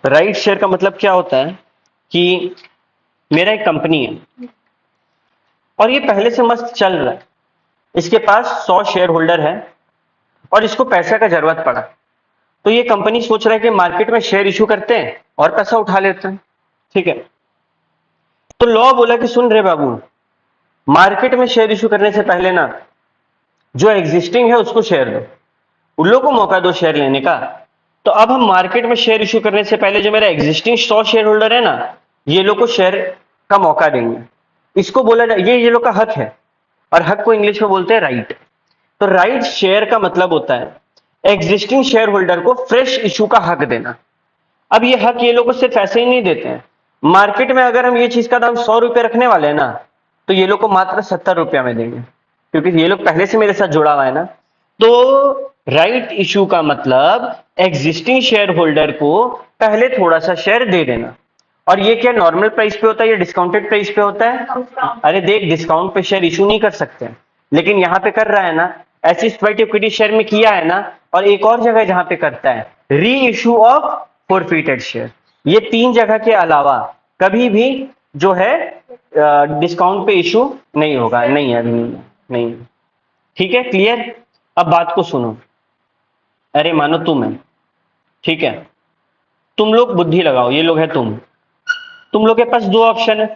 Right share का मतलब क्या होता है कि मेरा एक कंपनी है और ये पहले से मस्त चल रहा है, इसके पास 100 शेयर होल्डर है और इसको पैसे का जरूरत पड़ा, तो ये कंपनी सोच रहा है कि मार्केट में शेयर इशू करते हैं और पैसा उठा लेते हैं। ठीक है, तो लॉ बोला कि सुन रे बाबू, मार्केट में शेयर इशू करने से पहले ना जो एग्जिस्टिंग है उसको शेयर दो, उन लोगों को मौका दो शेयर लेने का। तो अब हम मार्केट में शेयर इशू करने से पहले जो मेरा एग्जिस्टिंग 100 शेयर होल्डर है ना, ये लोग को शेयर का मौका देंगे। इसको बोला जाए ये लोग का हक है, और हक को इंग्लिश में बोलते हैं राइट। तो राइट शेयर का मतलब होता है एग्जिस्टिंग शेयर होल्डर को फ्रेश इशू का हक देना। अब ये हक ये लोग को सिर्फ ऐसे ही नहीं देते हैं, मार्केट में अगर हम ये चीज का दाम 100 रुपये रखने वाले हैं ना, तो ये लोग को मात्र 70 रुपया में देंगे, क्योंकि ये लोग पहले से मेरे साथ जुड़ा हुआ है ना। तो राइट इशू का मतलब एग्जिस्टिंग शेयर होल्डर को पहले थोड़ा सा शेयर दे देना। और ये क्या नॉर्मल प्राइस पे होता है या डिस्काउंटेड प्राइस पे होता है? अरे देख, डिस्काउंट पे शेयर इशू नहीं कर सकते, लेकिन यहां पे कर रहा है ना, ऐसी स्वेट इक्विटी शेयर में किया है ना। और एक और जगह जहां पे करता है, री इशू ऑफ फॉरफिटेड शेयर। ये 3 जगह के अलावा कभी भी जो है डिस्काउंट पे इशू नहीं होगा, नहीं है, नहीं। ठीक है, क्लियर? अब बात को सुनो। अरे मानो तुम है, ठीक है, तुम लोग बुद्धि लगाओ, ये लोग है तुम लोग के पास 2 ऑप्शन है।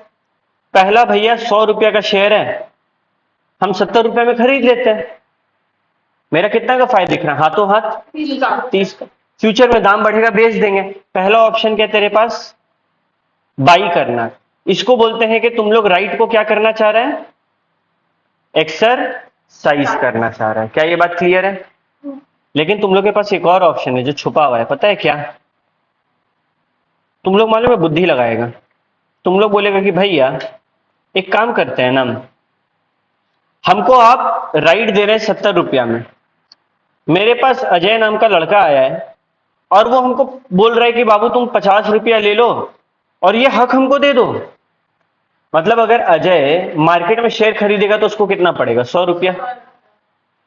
पहला, भैया 100 रुपया का शेयर है, हम 70 रुपए में खरीद लेते हैं, मेरा कितना का फायदा दिख रहा है? हाथों हाथ 30 का। फ्यूचर में दाम बढ़ेगा, बेच देंगे। पहला ऑप्शन क्या है तेरे पास? बाई करना। इसको बोलते हैं कि तुम लोग राइट को क्या करना चाह रहे हैं? एक्सरसाइज करना चाह रहे हैं। क्या ये बात क्लियर है? लेकिन तुम लोग के पास एक और ऑप्शन है जो छुपा हुआ है, पता है क्या? तुम लोग मालूम है बुद्धि लगाएगा, तुम लोग बोलेगा कि भैया एक काम करते हैं ना, हमको आप राइट दे रहे हैं 70 रुपया में, मेरे पास अजय नाम का लड़का आया है और वो हमको बोल रहा है कि बाबू तुम 50 रुपया ले लो और ये हक हमको दे दो। मतलब अगर अजय मार्केट में शेयर खरीदेगा तो उसको कितना पड़ेगा? 100 रुपया।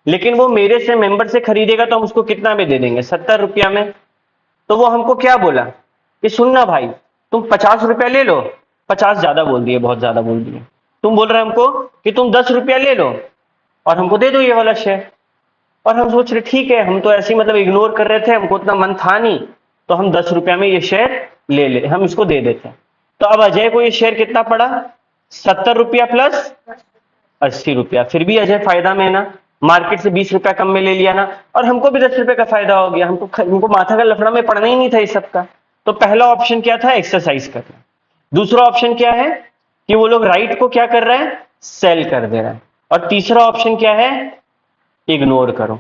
लेकिन वो मेरे से मेंबर से खरीदेगा तो हम उसको कितना में दे देंगे? 70 रुपया में। तो वो हमको क्या बोला कि सुनना भाई, तुम 50 रुपया ले लो। 50 ज्यादा बोल दिए, बहुत ज्यादा बोल दिए। तुम बोल रहे हमको कि तुम 10 रुपया ले लो और हमको दे दो ये वाला शेयर। और हम सोच रहे ठीक है, हम तो ऐसे ही मतलब इग्नोर कर रहे थे, हमको उतना मन था नहीं, तो हम 10 रुपया में ये शेयर ले हम इसको दे देते हैं। तो अब अजय को ये शेयर कितना पड़ा? 70 रुपया प्लस 80 रुपया। फिर भी अजय फायदा में है ना, मार्केट से 20 रुपया कम में ले लिया ना, और हमको भी 10 रुपये का फायदा हो गया। हमको माथा का लफड़ा में पड़ना ही नहीं था इस सबका। तो पहला ऑप्शन क्या था? एक्सरसाइज करना। दूसरा ऑप्शन क्या है कि वो लोग राइट को क्या कर रहे हैं? सेल कर दे रहे हैं। और तीसरा ऑप्शन क्या है? इग्नोर करो।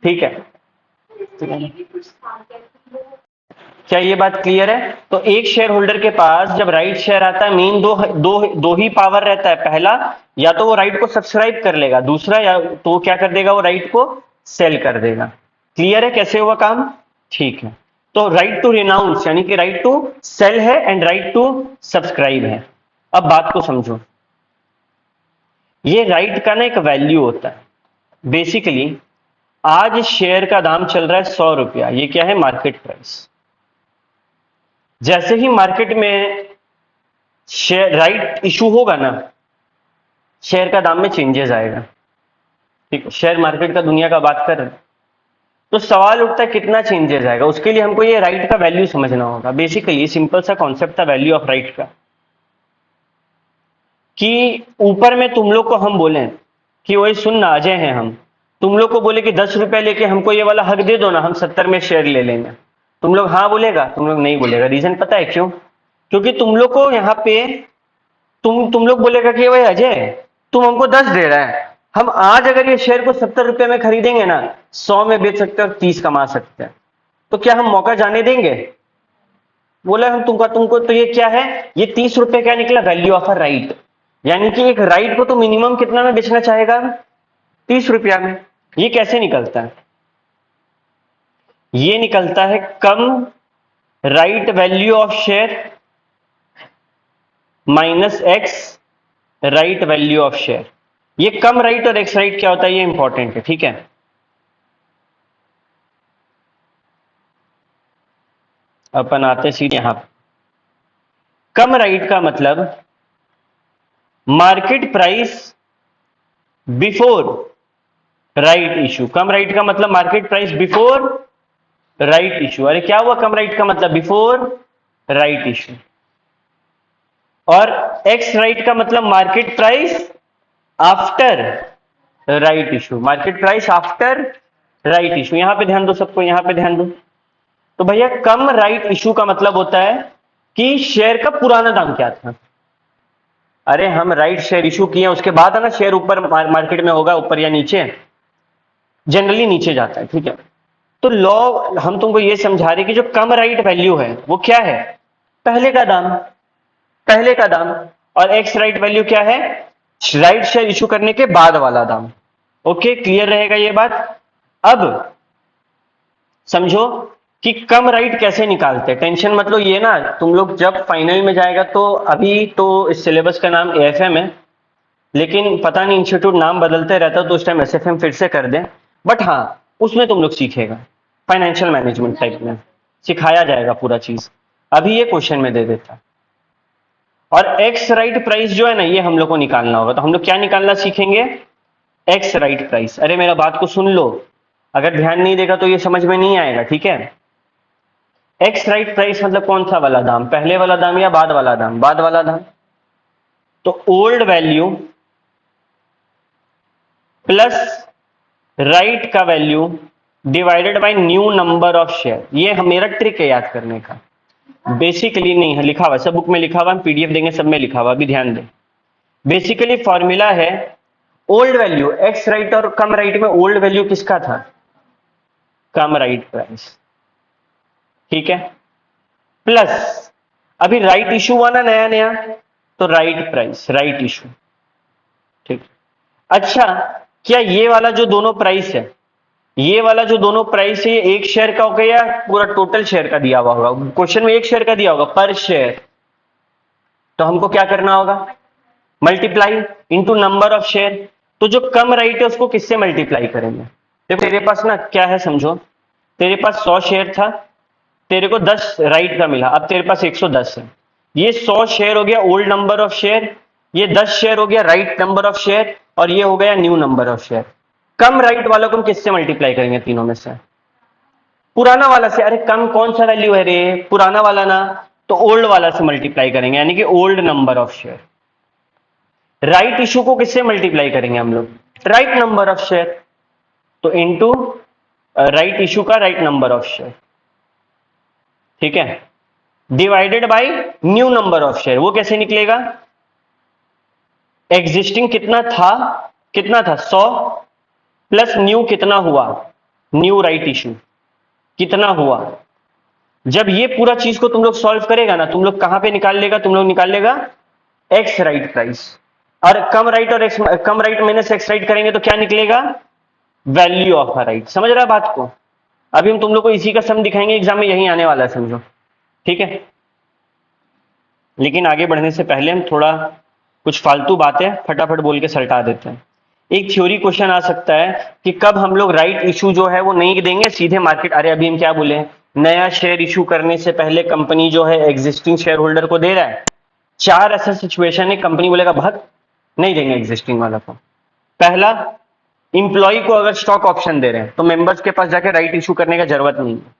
ठीक है, क्या ये बात क्लियर है? तो एक शेयर होल्डर के पास जब राइट शेयर आता है, मेन दो ही पावर रहता है। पहला, या तो वो राइट को सब्सक्राइब कर लेगा, दूसरा या तो वो क्या कर देगा, वो राइट को सेल कर देगा। क्लियर है कैसे हुआ काम? ठीक है, तो राइट टू रिनाउंस यानी कि राइट टू सेल है एंड राइट टू सब्सक्राइब है। अब बात को समझो, ये राइट का ना एक वैल्यू होता है। बेसिकली आज शेयर का दाम चल रहा है 100 रुपया, ये क्या है? Market price. जैसे ही मार्केट में शेयर राइट इशू होगा ना, शेयर का दाम में चेंजेस आएगा। ठीक है, शेयर मार्केट का दुनिया का बात कर रहे हैं, तो सवाल उठता है कितना चेंजेस आएगा। उसके लिए हमको ये राइट का वैल्यू समझना होगा। बेसिकली सिंपल सा कॉन्सेप्ट था वैल्यू ऑफ राइट का, कि ऊपर में तुम लोग को हम बोले कि वही सुनना अजय हैं हम, तुम लोग को बोले कि 10 रुपया लेके हमको ये वाला हक दे दो ना, हम 70 में शेयर ले लेंगे। तुम लोग हाँ बोलेगा, तुम लोग नहीं बोलेगा। रीजन पता है क्यों? क्योंकि तुम लोग को यहाँ पे तुम लोग बोलेगा कि भाई अजय तुम हमको 10 दे रहा है, हम आज अगर ये शेयर को 70 रुपये में खरीदेंगे ना, 100 में बेच सकते हैं और 30 कमा सकते हैं, तो क्या हम मौका जाने देंगे? बोला हम तुमको तो ये क्या है, ये 30 रुपये क्या निकला? Value of a right. यानी कि एक राइट को तो मिनिमम कितना में बेचना चाहेगा? 30 रुपया में। ये कैसे निकलता है? ये निकलता है cum right value of share minus ex right value of share. ये कम राइट और एक्स राइट क्या होता है, ये इंपॉर्टेंट है। ठीक है, अपन आते सीधे यहां पे। कम राइट का मतलब market price before right issue. Cum right का मतलब market price before right issue. अरे क्या हुआ कम राइट का मतलब बिफोर राइट इशू। और एक्स राइट का मतलब market price after right issue. Market price after right issue. यहां पे ध्यान दो सबको, यहां पे ध्यान दो। तो भैया कम राइट इशू का मतलब होता है कि शेयर का पुराना दाम क्या था। अरे हम राइट शेयर इशू किए उसके बाद है ना शेयर ऊपर मार्केट में होगा, ऊपर या नीचे, जनरली नीचे जाता है, ठीक है। तो लॉ हम तुमको ये समझा रहे कि जो कम राइट वैल्यू है वो क्या है, पहले का दाम, पहले का दाम। और एक्स राइट वैल्यू क्या है, राइट शेयर इशू करने के बाद वाला दाम। ओके, क्लियर रहेगा ये बात। अब समझो कि कम राइट कैसे निकालते हैं। टेंशन मत लो, ये ना तुम लोग जब फाइनल में जाएगा तो अभी तो इस सिलेबस का नाम एएफएम है, लेकिन पता नहीं इंस्टीट्यूट नाम बदलते रहता तो उस टाइम एसएफएम फिर से कर दें। बट हाँ, उसमें तुम लोग सीखेगा, फाइनेंशियल मैनेजमेंट टाइप में सिखाया जाएगा पूरा चीज। अभी ये क्वेश्चन में दे देता। और एक्स राइट प्राइस जो है ना, ये हम लोग को निकालना होगा। तो हम लोग क्या निकालना सीखेंगे, एक्स राइट प्राइस। अरे मेरा बात को सुन लो, अगर ध्यान नहीं देगा तो ये समझ में नहीं आएगा, ठीक है। एक्स राइट प्राइस मतलब कौन सा वाला दाम, पहले वाला दाम या बाद वाला दाम, बाद वाला दाम। तो ओल्ड वैल्यू प्लस राइट का value divided by new number of share. ये मेरा ट्रिक है याद करने का, बेसिकली नहीं है लिखा हुआ, सब बुक में लिखा हुआ, हम पीडीएफ देंगे सब में लिखा हुआ, अभी ध्यान दें। बेसिकली फॉर्मूला है ओल्ड वैल्यू, एक्स राइट और कम राइट में ओल्ड वैल्यू किसका था, कम राइट प्राइस, ठीक है। प्लस अभी राइट इशू हुआ ना नया नया, तो राइट प्राइस, राइट इशू, ठीक। अच्छा, क्या ये वाला जो दोनों प्राइस है, ये वाला जो दोनों प्राइस है, ये एक शेयर का होगा या पूरा टोटल शेयर का दिया हुआ होगा। क्वेश्चन में एक शेयर का दिया होगा पर शेयर, तो हमको क्या करना होगा, multiply into number of share. तो जो कम राइट है उसको किससे मल्टीप्लाई करेंगे। देखो तेरे पास ना क्या है समझो, तेरे पास 100 शेयर था, तेरे को 10 राइट का मिला, अब तेरे पास 110 है। ये 100 शेयर हो गया ओल्ड नंबर ऑफ शेयर, ये 10 शेयर हो गया राइट नंबर ऑफ शेयर, और ये हो गया new number of share. Come right वालों को हम किससे मल्टीप्लाई करेंगे, तीनों में से पुराना वाला से। अरे कम कौन सा वैल्यू है रे, पुराना वाला ना, तो ओल्ड वाला से मल्टीप्लाई करेंगे, यानी कि old number of share. Right issue को किससे मल्टीप्लाई करेंगे हम लोग, राइट नंबर ऑफ शेयर, तो इनटू राइट इशू का राइट नंबर ऑफ शेयर, ठीक है, divided by new number of share. वो कैसे निकलेगा, एग्जिस्टिंग कितना था, कितना था 100 प्लस न्यू कितना हुआ, न्यू राइट इशू कितना हुआ। जब ये पूरा चीज को तुम लोग सॉल्व करेगा ना, तुम लोग कहां पे निकाल लेगा, तुम लोग निकाल लेगा एक्स राइट प्राइस। और कम राइट और एक्स, कम राइट माइनस एक्स राइट करेंगे तो क्या निकलेगा, वैल्यू ऑफ अ राइट। समझ रहा है बात को। अभी हम तुम लोग को इसी का सम दिखाएंगे, एग्जाम में यही आने वाला है समझो, ठीक है। लेकिन आगे बढ़ने से पहले हम थोड़ा कुछ फालतू बातें फटाफट बोल के सलटा देते हैं। एक थ्योरी क्वेश्चन आ सकता है कि कब हम लोग राइट इशू जो है वो नहीं देंगे, सीधे मार्केट। अरे अभी हम क्या बोले, नया शेयर इशू करने से पहले कंपनी जो है एग्जिस्टिंग शेयर होल्डर को दे रहा है। 4 ऐसा सिचुएशन है, कंपनी बोलेगा भग नहीं देंगे एग्जिस्टिंग वाला को। पहला, इंप्लॉय को अगर स्टॉक ऑप्शन दे रहे हैं तो मेंबर्स के पास जाके राइट इशू करने का जरूरत नहीं है।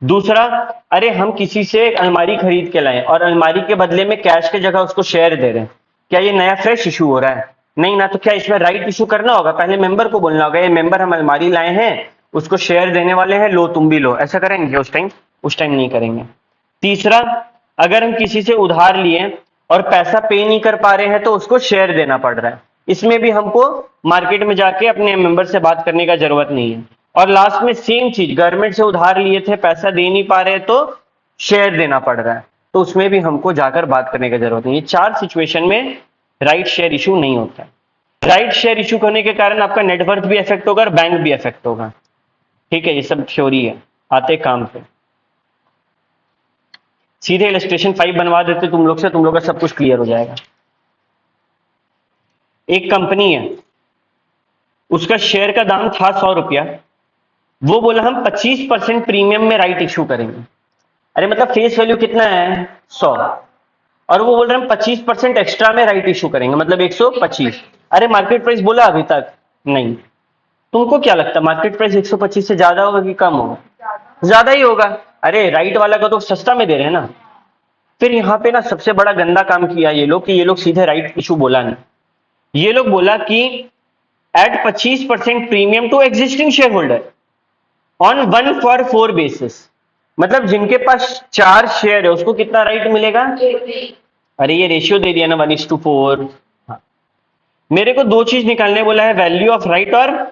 दूसरा, अरे हम किसी से एक अलमारी खरीद के लाए और अलमारी के बदले में कैश के जगह उसको शेयर दे रहे हैं, क्या ये नया फ्रेश इशू हो रहा है, नहीं ना। तो क्या इसमें राइट इशू करना होगा, पहले मेंबर को बोलना होगा ये मेंबर हम अलमारी लाए हैं, उसको शेयर देने वाले हैं, लो तुम भी लो। ऐसा करेंगे उस टाइम नहीं करेंगे। तीसरा, अगर हम किसी से उधार लिए और पैसा पे नहीं कर पा रहे हैं तो उसको शेयर देना पड़ रहा है, इसमें भी हमको मार्केट में जाके अपने मेंबर से बात करने का जरूरत नहीं है। और लास्ट में सेम चीज, गवर्नमेंट से उधार लिए थे, पैसा दे नहीं पा रहे तो शेयर देना पड़ रहा है, तो उसमें भी हमको जाकर बात करने की जरूरत नहीं। ये 4 सिचुएशन में राइट शेयर इशू नहीं होता है। राइट शेयर इशू करने के कारण आपका नेटवर्थ भी इफेक्ट होगा और बैंक भी इफेक्ट होगा, ठीक है। ये सब थ्योरी है, आते काम पे। सीधे इलस्ट्रेशन 5 बनवा देते तुम लोग से, तुम लोग का सब कुछ क्लियर हो जाएगा। एक कंपनी है, उसका शेयर का दाम था 100 रुपया, वो बोला हम 25% प्रीमियम में राइट इशू करेंगे। अरे मतलब फेस वैल्यू कितना है 100, और वो बोल रहे हैं 25% एक्स्ट्रा में राइट इशू करेंगे, मतलब 125। अरे मार्केट प्राइस बोला अभी तक नहीं। तुमको क्या लगता है मार्केट प्राइस 125 से ज्यादा होगा कि कम होगा? ज्यादा ही होगा। अरे राइट वाला का तो सस्ता में दे रहे हैं ना। फिर यहाँ पे ना सबसे बड़ा गंदा काम किया ये लोग कि ये लोग सीधे राइट इशू बोला नहीं, ये लोग बोला कि at 25% premium to existing share holder on 1 for 4 basis. मतलब जिनके पास 4 शेयर है उसको कितना राइट मिलेगा? अरे ये रेशियो दे दिया ना 1:4। हाँ। मेरे को दो चीज निकालने बोला है, वैल्यू ऑफ राइट और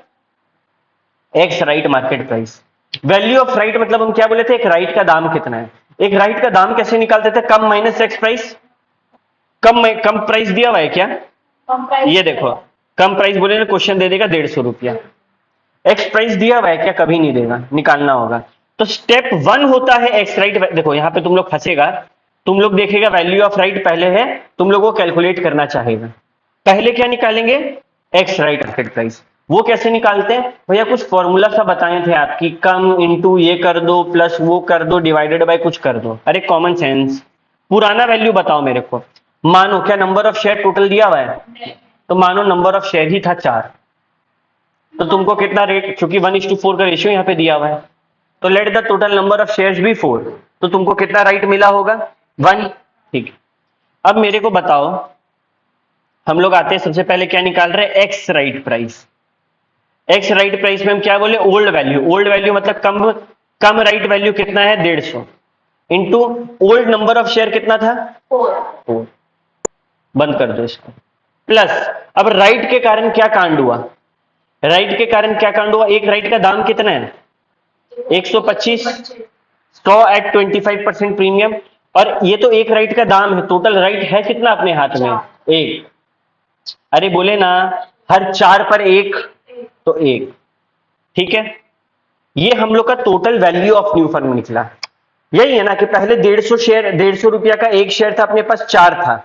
ex right market price. Value of right मतलब हम क्या बोले थे, एक राइट का दाम कितना है। एक राइट का दाम कैसे निकालते थे, कम माइनस एक्स प्राइस। कम प्राइस दिया हुआ है क्या? ये देखो, कम प्राइस बोले ना क्वेश्चन दे देगा 150 रुपया। एक्स प्राइस दिया हुआ है क्या? कभी नहीं देगा, निकालना होगा। तो स्टेप 1 होता है एक्स राइट। देखो यहां पे तुम लोग फंसेगा, तुम लोग देखेगा वैल्यू ऑफ राइट पहले है, तुम लोग को कैलकुलेट करना चाहेगा। पहले क्या निकालेंगे? X right market price. वो कैसे निकालते हैं भैया? कुछ फॉर्मूला सा बताए थे आपकी, कम इंटू ये कर दो प्लस वो कर दो डिवाइडेड बाय कुछ कर दो। अरे कॉमन सेंस। पुराना वैल्यू बताओ मेरे को। मानो क्या नंबर ऑफ शेयर टोटल दिया हुआ है, तो मानो नंबर ऑफ शेयर ही था 4, तो तुमको कितना रेट, चूंकि 1:4 का रेशियो यहाँ पे दिया हुआ है, तो let the total number of shares be 4, तो तुमको कितना राइट मिला होगा? 1। ठीक है। अब मेरे को बताओ, हम लोग आते हैं सबसे पहले क्या निकाल रहे हैं, x right price. X right price में हम क्या बोले, ओल्ड वैल्यू। ओल्ड वैल्यू मतलब कम, कम राइट वैल्यू कितना है 150 into old number of share कितना था 4। बंद कर दो इसको। प्लस अब राइट के कारण क्या कांड हुआ, राइट के कारण क्या कांड हुआ, एक राइट का दाम कितना है 125, 100 एट 25% प्रीमियम। और ये तो एक राइट का दाम है, टोटल राइट है कितना अपने हाथ में, एक। अरे बोले ना हर 4 पर एक, तो एक। ठीक है, ये हम लोग का total value of new firm निकला। यही है ना कि पहले 150 शेयर, 150 रुपया का एक शेयर था, अपने पास 4 था,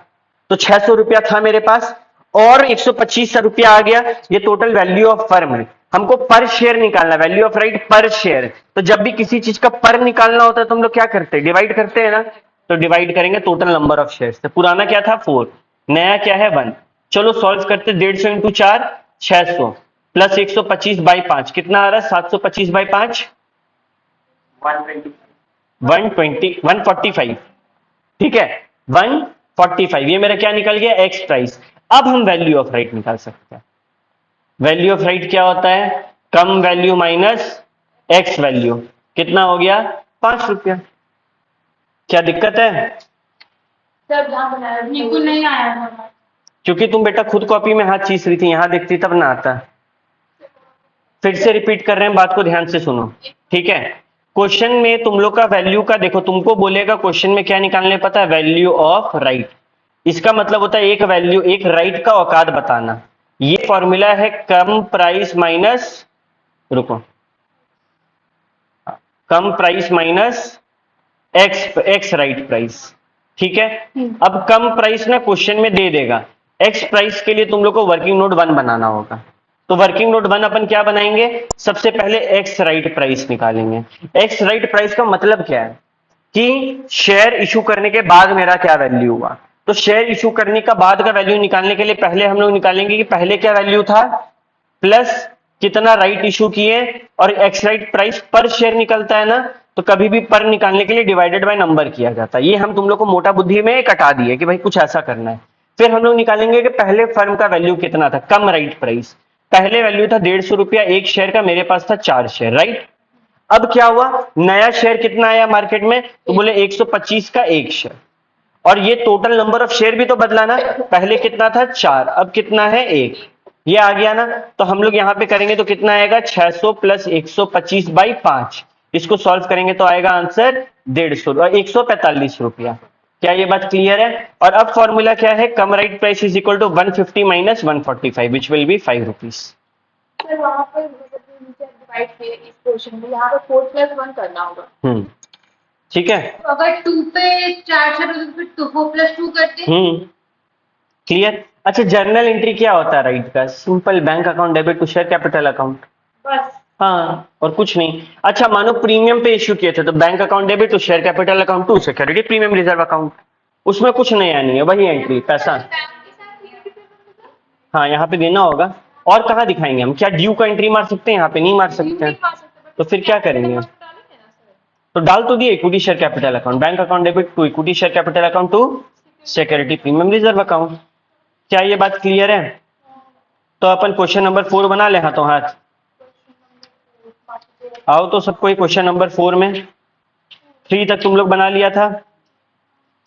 तो 600 रुपया था मेरे पास, और 125 रुपया आ गया। ये टोटल वैल्यू ऑफ फर्म है। हमको पर शेयर निकालना, वैल्यू ऑफ राइट पर शेयर। तो जब भी किसी चीज का पर निकालना होता है तो हम लोग क्या करते हैं, डिवाइड करते हैं ना। तो डिवाइड करेंगे टोटल नंबर ऑफ शेयर से। पुराना क्या था 4, नया क्या है 1। चलो सॉल्व करते, 150 इंटू 4 600 प्लस 125 बाई 5 कितना आ रहा है, 725 बाई 5 145। ठीक है, 145। ये मेरा क्या निकल गया, एक्स प्राइस। अब हम वैल्यू ऑफ राइट निकाल सकते हैं। वैल्यू ऑफ राइट क्या होता है, कम वैल्यू माइनस एक्स वैल्यू। कितना हो गया 5 रुपया। क्या दिक्कत है? सर जहाँ बनाया बिल्कुल नहीं आया था। क्योंकि तुम बेटा खुद कॉपी में हाथ चीस रही थी, यहां देखती तब ना आता। फिर से रिपीट कर रहे हैं, बात को ध्यान से सुनो। ठीक है, क्वेश्चन में तुम लोग का वैल्यू का देखो, तुमको बोलेगा क्वेश्चन में क्या निकालने, पता है, वैल्यू ऑफ राइट। इसका मतलब होता है एक वैल्यू, एक राइट का औकात बताना। ये फॉर्मूला है कम प्राइस माइनस, रुको, cum price minus ex right price. ठीक है, अब कम प्राइस ना क्वेश्चन में दे देगा। एक्स प्राइस के लिए तुम लोग को वर्किंग नोट 1 बनाना होगा। तो वर्किंग नोट 1 अपन क्या बनाएंगे, सबसे पहले एक्स राइट प्राइस निकालेंगे। एक्स राइट प्राइस का मतलब क्या है कि शेयर इशू करने के बाद मेरा क्या वैल्यू हुआ। तो शेयर इशू करने का बाद का वैल्यू निकालने के लिए पहले हम लोग निकालेंगे कि पहले क्या वैल्यू था, प्लस कितना राइट इशू किए, और एक्स राइट प्राइस पर शेयर निकलता है ना, तो कभी भी पर निकालने के लिए डिवाइडेड बाय नंबर किया जाता है। ये हम तुम लोग को मोटा बुद्धि में कटा दिए कि भाई कुछ ऐसा करना है। फिर हम लोग निकालेंगे कि पहले फर्म का वैल्यू कितना था, कम राइट प्राइस। पहले वैल्यू था 150 रुपया एक शेयर का, मेरे पास था 4 शेयर, राइट। अब क्या हुआ, नया शेयर कितना आया मार्केट में, तो बोले 125 का एक शेयर। और ये टोटल नंबर ऑफ शेयर भी तो बदला ना, पहले कितना था 4, अब कितना है 1। ये आ गया ना, तो हम लोग यहां पे करेंगे तो कितना आएगा 600 प्लस 125 बाई 5। इसको सॉल्व करेंगे तो आएगा आंसर 150, 145 रुपया। क्या ये बात क्लियर है? और अब फॉर्मूला क्या है, cum right price is equal to 150 minus 145 which will be 5 rupees. Sir वहाँ पर डिवाइड किए इस क्वेश्चन में, यहाँ पर 4+1 करना होगा। ठीक है, तो अगर 2 पे 4 से तो फिर 4+2 करते। क्लियर। अच्छा, जर्नल एंट्री क्या होता है राइट का, simple bank account debit to share capital account. बस हाँ, और कुछ नहीं। अच्छा, मानो प्रीमियम पे इश्यू किए थे तो bank account debit to share capital account to security premium reserve account, उसमें कुछ नया नहीं है, वही एंट्री पैसा। हाँ, यहाँ पे देना होगा। और कहाँ दिखाएंगे हम? क्या ड्यू का एंट्री मार सकते हैं? यहाँ पे नहीं मार सकते हैं। तो फिर क्या करेंगे? तो डाल तो दिए equity share capital account, bank account debit to equity share capital account to security premium reserve account. क्या ये बात क्लियर है? तो अपन क्वेश्चन नंबर 4 बना ले हाथों हाथ। आओ तो सबको क्वेश्चन नंबर 4 में, 3 तक तुम लोग बना लिया था।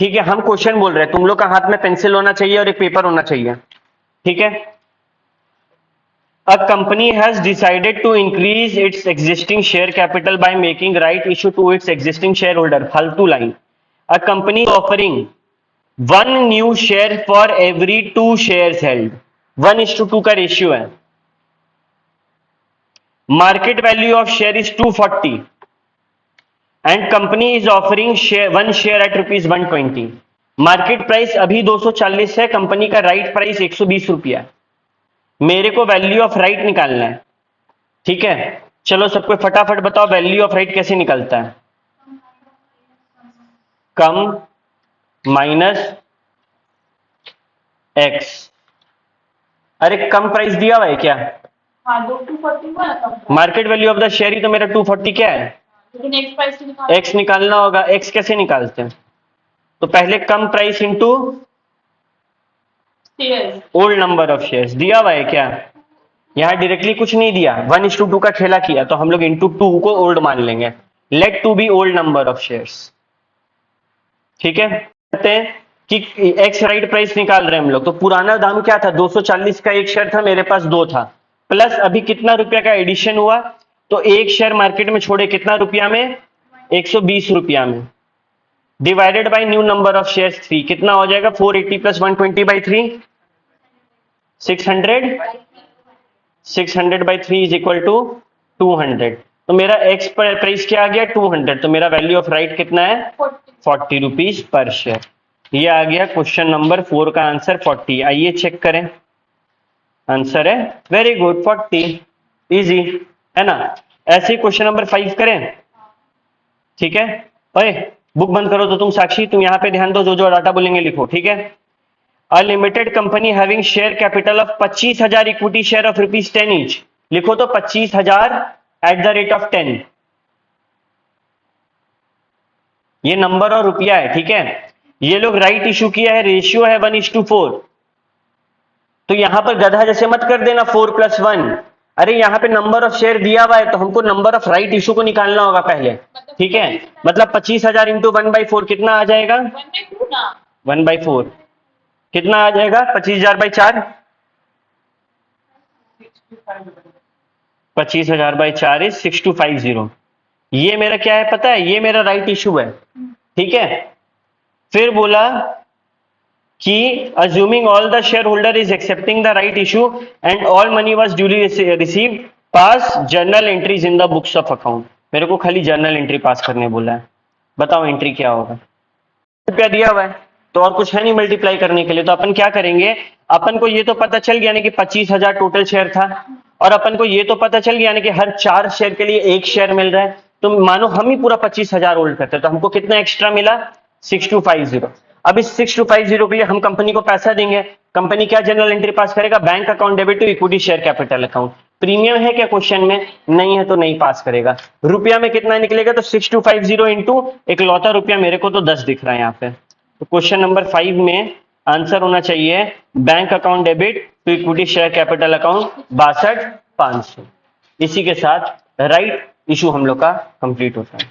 ठीक है, हम क्वेश्चन बोल रहे हैं, तुम लोग का हाथ में पेंसिल होना चाहिए और एक पेपर होना चाहिए। ठीक है। A company has decided to increase its existing share capital by making right issue to its existing shareholder. फालतू line. A company offering 1 new share for every 2 shares held. 1:2 का रेशियो है। Market value of share is 240 and company is offering 1 share at ₹120. Market price अभी 240 है, company का right price 120 रुपया। मेरे को value of right निकालना है। ठीक है, चलो सबको फटाफट बताओ वैल्यू ऑफ राइट कैसे निकलता है? कम माइनस एक्स। अरे कम प्राइस दिया हुआ है क्या? हाँ, 240 हुआ ना। Market value of the share ही तो मेरा 240 क्या है? लेकिन एक्स प्राइस एक्स निकालना होगा। एक्स कैसे निकालते हैं? तो पहले cum price into old number of shares. दिया हुआ है क्या? यहां डायरेक्टली कुछ नहीं दिया, 1:2 का खेला किया तो हम लोग इंटू 2 को ओल्ड मान लेंगे। Let 2 be old number of shares. ठीक है, कहते हैं कि एक्स राइट प्राइस निकाल रहे हैं हम लोग, तो पुराना दाम क्या था? 240 का एक शेयर था, मेरे पास 2 था, प्लस अभी कितना रुपया का एडिशन हुआ, तो एक शेयर मार्केट में छोड़े कितना रुपया में? 120 रुपया में, divided by new number of shares 3, कितना हो जाएगा? 480 plus 120/3, 600 by 3 is equal to 200। तो मेरा एक्स प्राइस क्या आ गया? 200। तो मेरा वैल्यू ऑफ राइट कितना है? 40 रुपीज पर शेयर। ये आ गया क्वेश्चन नंबर 4 का आंसर 40। आइए चेक करें, आंसर है वेरी गुड 40। इजी है ना? ऐसे ही क्वेश्चन नंबर 5 करें। ठीक है, ओए बुक बंद करो तो तुम साक्षी, तुम यहाँ पे ध्यान दो, जो जो डाटा बोलेंगे लिखो। ठीक है। A limited company having share capital of 25,000 equity share of ₹10 each। लिखो तो 25,000 @10। ये नंबर और रुपया है। ठीक है, ये लोग राइट इशू किया है, रेशियो है 1:4। तो यहां पर गधा जैसे मत कर देना 4 + 1। अरे यहाँ पे नंबर ऑफ शेयर दिया हुआ है तो हमको नंबर ऑफ राइट इशू को निकालना होगा पहले। ठीक है, मतलब 25,000 इंटू 1/4 कितना आ जाएगा? 1/4 कितना आ जाएगा? 25,000/4, 25,000/4 इज 6250। ये मेरा क्या है पता है? ये मेरा राइट इशू है। ठीक है, फिर बोला कि assuming all the shareholder is accepting the right issue and all money was duly received, pass journal entries in the books of account। मेरे को खाली जर्नल एंट्री पास करने बोला है। बताओ एंट्री क्या होगा? रुपया दिया हुआ है तो और कुछ है नहीं मल्टीप्लाई करने के लिए, तो अपन क्या करेंगे? अपन को ये तो पता चल गया ना कि 25,000 टोटल शेयर था, और अपन को ये तो पता चल गया ना कि हर 4 शेयर के लिए 1 शेयर मिल रहा है। तो मानो हम ही पूरा 25,000 होल्ड करते हैं तो हमको कितना एक्स्ट्रा मिला? 6250। अब इस 6250 पे हम कंपनी को पैसा देंगे। कंपनी क्या जर्नल एंट्री पास करेगा? Bank account debit to equity share capital account. Premium है क्या क्वेश्चन में? नहीं है तो नहीं पास करेगा। रुपया में कितना निकलेगा? तो 6250 इंटू एक लौता रुपया, मेरे को तो 10 दिख रहा है यहाँ पे। तो क्वेश्चन नंबर 5 में आंसर होना चाहिए bank account debit to equity share capital account 62,500। इसी के साथ राइट इशू हम लोग का कंप्लीट होता है।